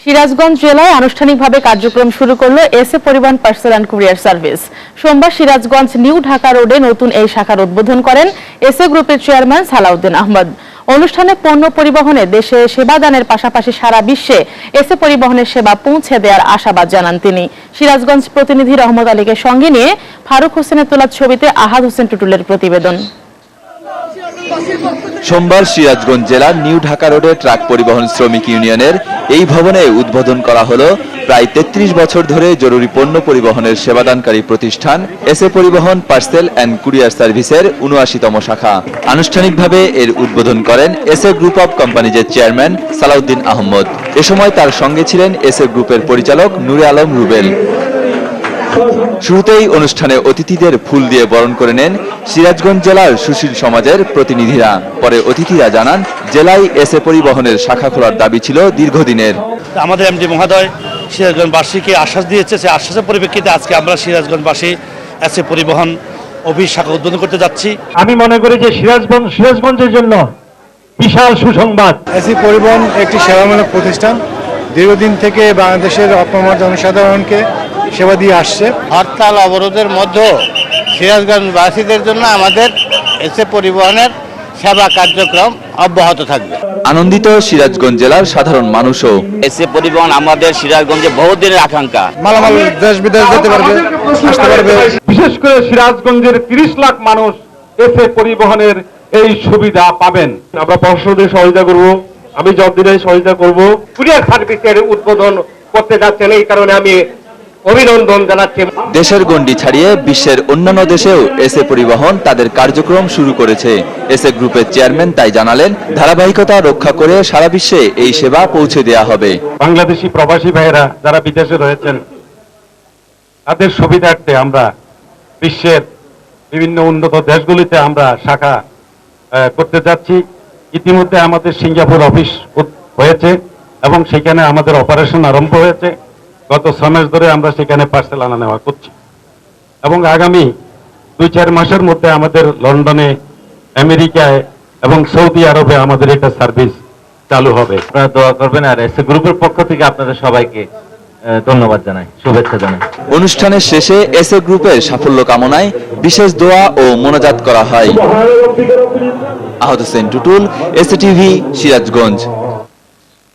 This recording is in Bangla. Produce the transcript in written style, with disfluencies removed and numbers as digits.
সিরাজগঞ্জ জেলায় আনুষ্ঠানিকভাবে কার্যক্রম শুরু করলো এসএ পরিবহন পার্সেল অ্যান্ড কুরিয়ার সার্ভিস। সোমবার সিরাজগঞ্জ নিউ ঢাকা রোডে নতুন এই শাখার উদ্বোধন করেন এসএ গ্রুপের চেয়ারম্যান সালাউদ্দিন আহমদ। অনুষ্ঠানে পণ্য পরিবহনে দেশে সেবাদানের পাশাপাশি সারা বিশ্বে এসএ পরিবহনের সেবা পৌঁছে দেওয়ার আশাবাদ জানান তিনি। সিরাজগঞ্জ প্রতিনিধি রহমত আলীকে সঙ্গে নিয়ে ফারুক হোসেনের তোলা ছবিতে আহাদ হোসেন টুটুলের প্রতিবেদন। সোমবার সিরাজগঞ্জ জেলার নিউ ঢাকা রোডে ট্রাক পরিবহন শ্রমিক ইউনিয়নের এই ভবনে উদ্বোধন করা হলো প্রায় ৩৩ বছর ধরে জরুরি পণ্য পরিবহনের সেবাদানকারী প্রতিষ্ঠান এসএ পরিবহন পার্সেল অ্যান্ড কুরিয়ার সার্ভিসের ৭৯তম শাখা। আনুষ্ঠানিকভাবে এর উদ্বোধন করেন এসএ গ্রুপ অব কোম্পানিজের চেয়ারম্যান সালাউদ্দিন আহমদ। এ সময় তার সঙ্গে ছিলেন এসএ গ্রুপের পরিচালক নূরে আলম রুবেল। শুরুতেই অনুষ্ঠানে অতিথিদের ফুল দিয়ে বরণ করে নেন সিরাজগঞ্জ জেলার সুশীল সমাজের প্রতিনিধিরা। পরে অতিথিরা জানান, জেলায় এসএ পরিবহনের শাখা খোলার দাবি ছিল দীর্ঘদিনের। আমাদের এমডি মহোদয় সিরাজগঞ্জবাসীকে আশ্বাস দিয়েছে, সেই আশ্বাসের পরিপ্রেক্ষিতে আজকে আমরা সিরাজগঞ্জবাসী এসএ পরিবহন অফিস শাখা উদ্বোধন করতে যাচ্ছি। আমি মনে করি যে সিরাজগঞ্জের জন্য বিশাল সুসংবাদ। এসএ পরিবহন একটি সেবামূলক প্রতিষ্ঠান, দীর্ঘদিন থেকে বাংলাদেশের অপামর জনসাধারণকে সেবা দিয়ে আসছে। হরতাল অবরোধের মধ্যেও সিরাজগঞ্জবাসীদের জন্য আমাদের এসএ পরিবহনের সেবা কার্যক্রম অব্যাহত থাকবে। আনন্দিত সিরাজগঞ্জ জেলার সাধারণ মানুষও। এসএ পরিবহন আমাদের সিরাজগঞ্জে বহুদিনের আকাঙ্ক্ষা। মালামাল দেশ বিদেশ যেতে পারবে, আসতে পারবে। বিশেষ করে সিরাজগঞ্জের ৩০ লাখ মানুষ এসএ পরিবহনের এই সুবিধা পাবেন। আমরা প্রশাসনের সহযোগিতা করব, আমি যতদিনের সহযোগিতা করব। কুরিয়ার সার্ভিসের উদ্বোধন করতে যাচ্ছেন, এই কারণে আমি অভিনন্দন জানাচ্ছি। দেশের গণ্ডি ছাড়িয়ে বিশ্বের অন্যান্য দেশেও এসএ পরিবহন তাদের কার্যক্রম শুরু করেছে। এসএ গ্রুপের চেয়ারম্যান তাই জানালেন, ধারাবাহিকতা রক্ষা করে সারা বিশ্বে এই সেবা পৌঁছে দেওয়া হবে। বাংলাদেশি প্রবাসী ভাইয়েরা যারা বিদেশে রয়েছেন, তাদের সুবিধার্থে আমরা বিশ্বের বিভিন্ন উন্নত দেশগুলিতে আমরা শাখা করতে যাচ্ছি। ইতিমধ্যে আমাদের সিঙ্গাপুর অফিস হয়েছে এবং সেখানে আমাদের অপারেশন আরম্ভ হয়েছে। গত ৬ মাস ধরে আমরা সেখানে পার্সেল আনা নেওয়া করছি এবং আগামী ২-৪ মাসের মধ্যে আমাদের লন্ডনে, আমেরিকায় এবং সৌদি আরবে আমাদের একটা সার্ভিস চালু হবে। আপনারা দোয়া করবেন, আর এসএ গ্রুপের পক্ষ থেকে আপনাদের সবাইকে ধন্যবাদ জানাই, শুভেচ্ছা জানাই। অনুষ্ঠানের শেষে এসএ গ্রুপের সাফল্য কামনায় বিশেষ দোয়া ও মোনাজাত করা হয়। আহাদ হোসেন টুটুল, এসএ টিভি, সিরাজগঞ্জ।